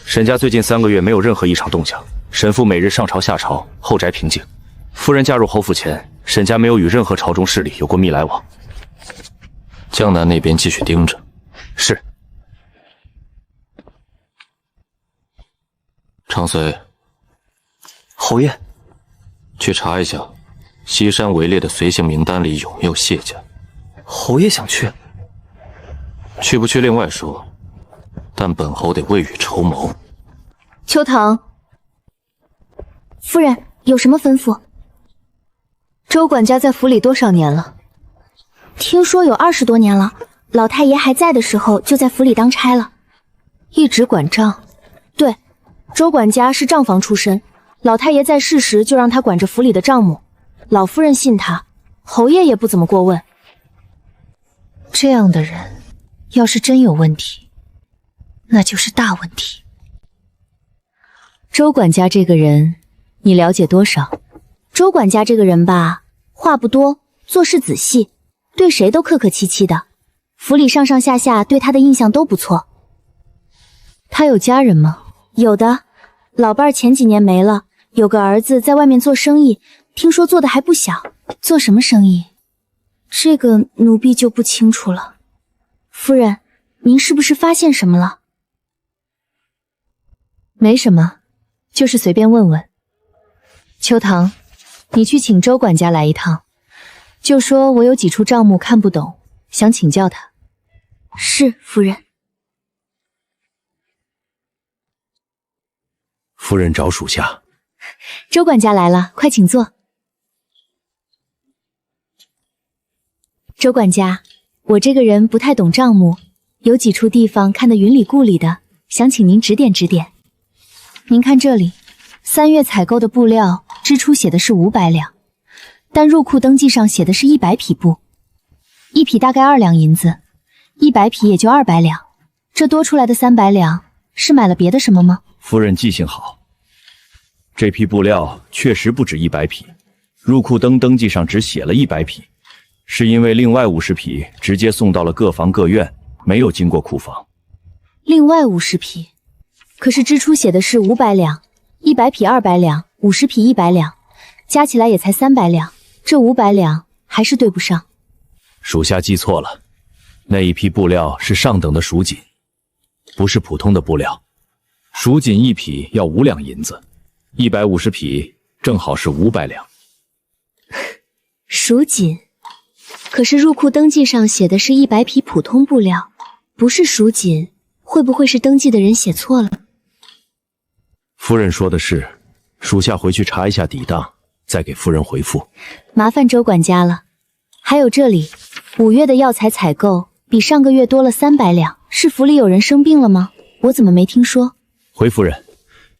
沈家最近3个月没有任何异常动向，沈父每日上朝下朝，后宅平静。夫人嫁入侯府前，沈家没有与任何朝中势力有过密来往。江南那边继续盯着。是。长随，侯爷，去查一下西山围猎的随行名单里有没有谢家。侯爷想去，去不去另外说，但本侯得未雨绸缪。秋藤，夫人有什么吩咐？周管家在府里多少年了？听说有20多年了，老太爷还在的时候就在府里当差了，一直管账。对，周管家是账房出身，老太爷在世时就让他管着府里的账目，老夫人信他，侯爷也不怎么过问。这样的人，要是真有问题，那就是大问题。周管家这个人，你了解多少？周管家这个人吧，话不多，做事仔细，对谁都客客气气的，府里上上下下对他的印象都不错。他有家人吗？有的，老伴儿前几年没了，有个儿子在外面做生意，听说做的还不小。做什么生意？这个奴婢就不清楚了。夫人，您是不是发现什么了？没什么，就是随便问问。秋棠，你去请周管家来一趟，就说我有几处账目看不懂，想请教他。是，夫人。夫人找属下。周管家来了，快请坐。周管家，我这个人不太懂账目，有几处地方看得云里雾里的，想请您指点指点。您看这里，3月采购的布料支出写的是500两，但入库登记上写的是100匹布，一匹大概2两银子，100匹也就200两，这多出来的300两是买了别的什么吗？夫人记性好，这批布料确实不止100匹，入库登记上只写了100匹，是因为另外50匹直接送到了各房各院，没有经过库房。另外50匹，可是支出写的是500两，100匹200两，50匹100两，加起来也才300两，这500两还是对不上。属下记错了，那一批布料是上等的蜀锦，不是普通的布料。蜀锦1匹要5两银子，150匹正好是500两。蜀锦，可是入库登记上写的是100匹普通布料，不是蜀锦，会不会是登记的人写错了？夫人说的是，属下回去查一下底档，再给夫人回复。麻烦周管家了。还有这里，5月的药材采购比上个月多了300两，是府里有人生病了吗？我怎么没听说？回夫人，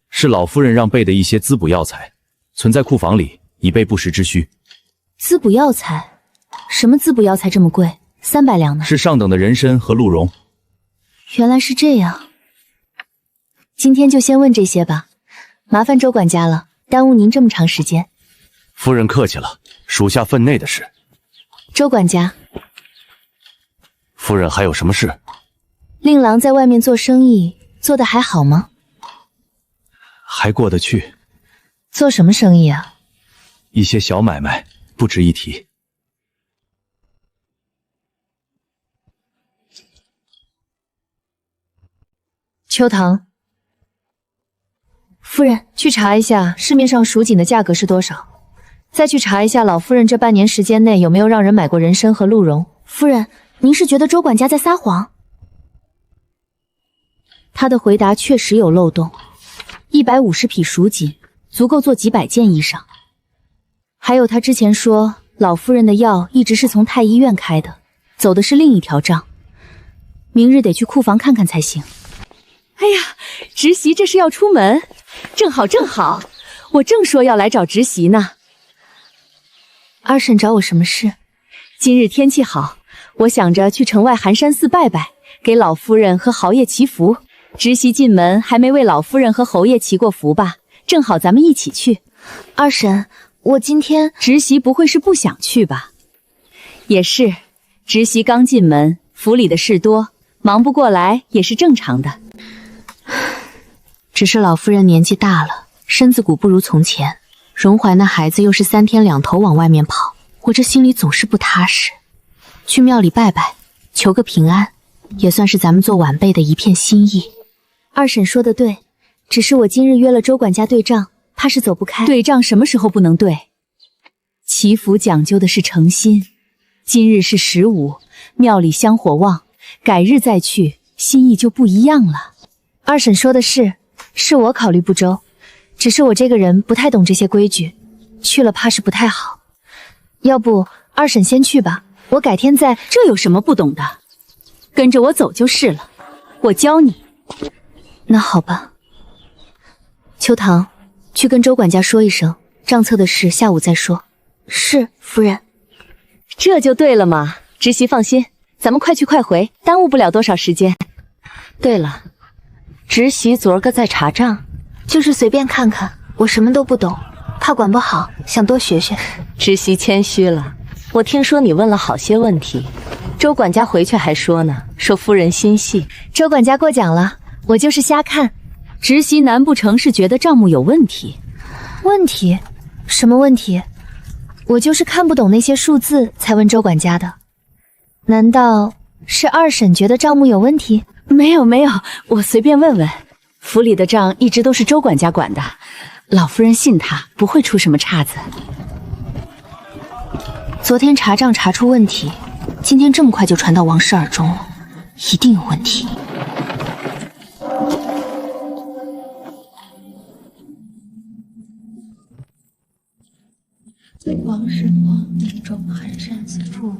是老夫人让备的一些滋补药材，存在库房里，以备不时之需。滋补药材？什么滋补药材这么贵？300两呢？是上等的人参和鹿茸。原来是这样。今天就先问这些吧，麻烦周管家了，耽误您这么长时间。夫人客气了，属下分内的事。周管家，夫人还有什么事？令郎在外面做生意做得还好吗？还过得去。做什么生意啊？一些小买卖，不值一提。秋棠，夫人，去查一下市面上蜀锦的价格是多少，再去查一下老夫人这半年时间内有没有让人买过人参和鹿茸。夫人，您是觉得周管家在撒谎？他的回答确实有漏洞。150匹蜀锦足够做几百件衣裳。还有他之前说老夫人的药一直是从太医院开的，走的是另一条账。明日得去库房看看才行。哎呀，侄媳这是要出门，正好正好，我正说要来找侄媳呢。二婶找我什么事？今日天气好，我想着去城外寒山寺拜拜，给老夫人和侯爷祈福。侄媳进门还没为老夫人和侯爷祈过福吧？正好咱们一起去。二婶，我今天……侄媳不会是不想去吧？也是，侄媳刚进门，府里的事多，忙不过来也是正常的。只是老夫人年纪大了，身子骨不如从前，荣怀那孩子又是3天2头往外面跑，我这心里总是不踏实。去庙里拜拜，求个平安，也算是咱们做晚辈的一片心意。二婶说的对，只是我今日约了周管家对账，怕是走不开。对账什么时候不能对？祈福讲究的是诚心，今日是15，庙里香火旺，改日再去，心意就不一样了。二婶说的是我考虑不周，只是我这个人不太懂这些规矩，去了怕是不太好。要不二婶先去吧，我改天再……这有什么不懂的？跟着我走就是了，我教你。那好吧。秋棠，去跟周管家说一声，账册的事下午再说。是，夫人。这就对了嘛，侄媳放心，咱们快去快回，耽误不了多少时间。对了，侄媳昨儿个在查账，就是随便看看，我什么都不懂，怕管不好，想多学学。侄媳谦虚了，我听说你问了好些问题，周管家回去还说呢，说夫人心细。周管家过奖了，我就是瞎看。侄媳难不成是觉得账目有问题？问题？什么问题？我就是看不懂那些数字才问周管家的。难道是二婶觉得账目有问题？没有没有，我随便问问。府里的账一直都是周管家管的，老夫人信他，不会出什么岔子。昨天查账查出问题，今天这么快就传到王氏耳中了，一定有问题。王氏皇帝中寒山寺父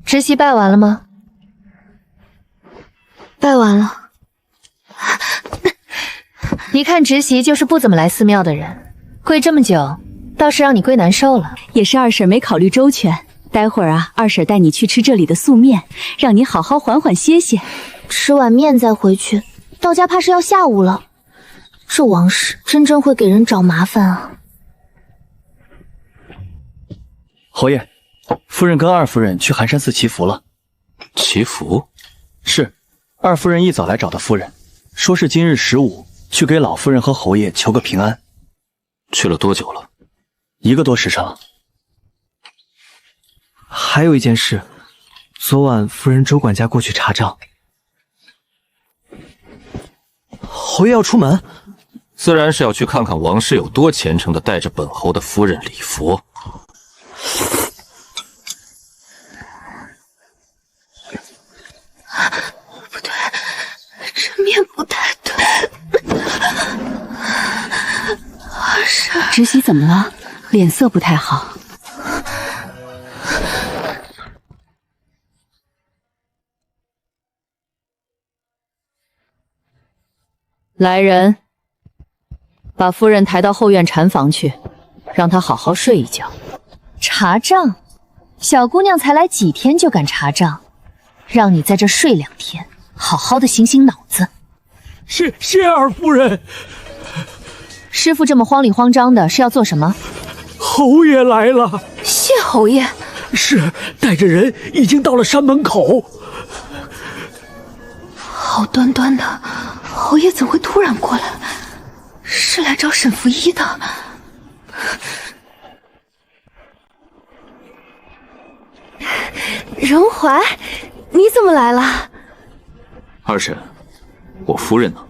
直习拜完了吗？拜完了。一看直习就是不怎么来寺庙的人，跪这么久，倒是让你跪难受了。也是二婶没考虑周全，待会儿啊，二婶带你去吃这里的素面，让你好好缓缓歇歇。吃碗面再回去，到家怕是要下午了。这王氏真会给人找麻烦啊！侯爷，夫人跟二夫人去寒山寺祈福了。祈福？是，二夫人一早来找的夫人，说是今日15，去给老夫人和侯爷求个平安。去了多久了？1个多时辰了。还有一件事，昨晚夫人周管家过去查账。侯爷要出门？自然是要去看看王氏有多虔诚的带着本侯的夫人礼佛。不对，这面不太对。二婶，直喜怎么了？脸色不太好。来人，把夫人抬到后院禅房去，让她好好睡一觉。查账？小姑娘才来几天就敢查账？让你在这睡2天，好好的醒醒脑子。谢二夫人。师傅这么慌里慌张的是要做什么？侯爷来了。谢侯爷。是，带着人已经到了山门口。好端端的，侯爷怎会突然过来？是来找沈福一的。荣怀，你怎么来了？二婶，我夫人呢？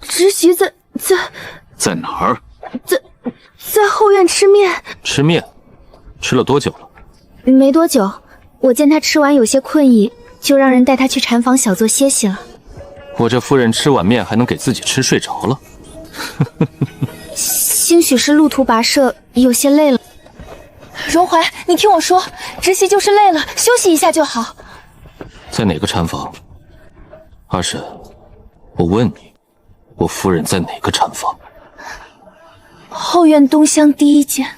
直习在哪儿？在后院吃面。吃面？吃了多久了？没多久，我见他吃完有些困意，就让人带他去禅房小坐歇息了。我这夫人吃碗面还能给自己吃睡着了？兴许是路途跋涉，有些累了。荣怀，你听我说，直习就是累了，休息一下就好。在哪个禅房？二婶，我问你，我夫人在哪个禅房？后院东厢第1间。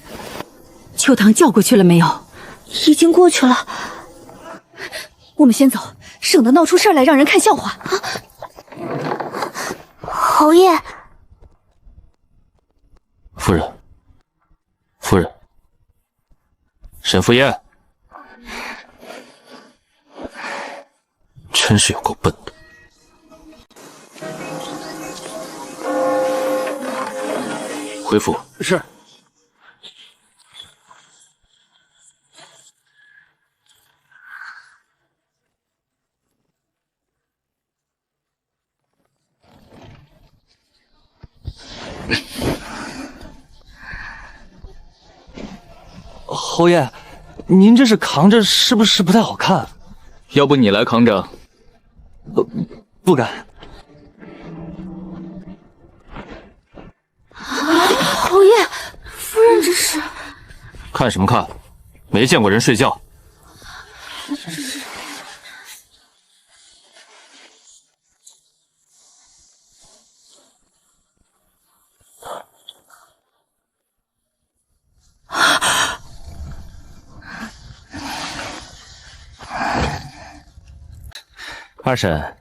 秋堂叫过去了没有？已经过去了。我们先走，省得闹出事来让人看笑话。侯爷。夫人，沈福烟，真是有够笨的。回府。是。侯爷，您这是扛着，是不是不太好看？要不你来扛着？不敢。侯爷，夫人这是……看什么看？没见过人睡觉。二婶，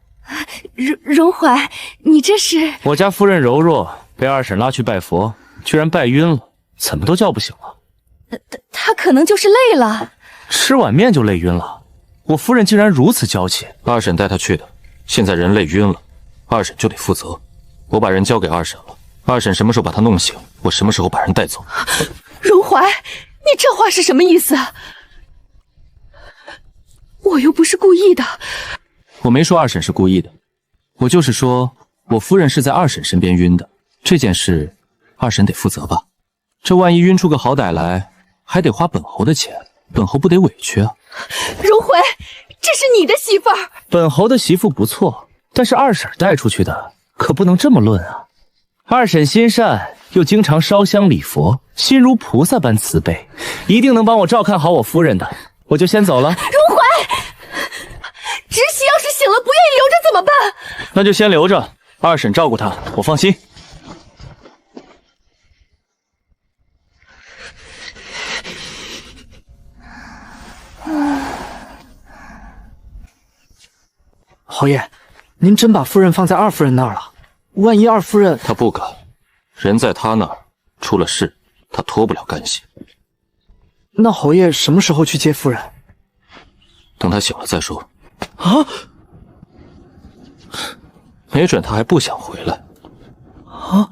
荣怀，你这是？我家夫人柔弱，被二婶拉去拜佛，居然拜晕了，怎么都叫不醒了。她可能就是累了，吃碗面就累晕了。我夫人竟然如此娇气。二婶带她去的，现在人累晕了，二婶就得负责。我把人交给二婶了，二婶什么时候把她弄醒，我什么时候把人带走。荣怀，你这话是什么意思？我又不是故意的。我没说二婶是故意的，我就是说我夫人是在二婶身边晕的，这件事二婶得负责吧？这万一晕出个好歹来，还得花本侯的钱，本侯不得委屈啊？荣怀，这是你的媳妇儿。本侯的媳妇不错，但是二婶带出去的可不能这么论啊。二婶心善，又经常烧香礼佛，心如菩萨般慈悲，一定能帮我照看好我夫人的。我就先走了。荣怀，侄媳要是醒了不愿意留着怎么办？那就先留着，二婶照顾她，我放心。侯爷，您真把夫人放在二夫人那儿了？万一二夫人……他不敢，人在他那儿，出了事，他脱不了干系。那侯爷什么时候去接夫人？等他醒了再说。啊？没准他还不想回来。啊？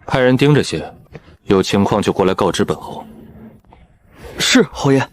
派人盯着些，有情况就过来告知本侯。是，侯爷。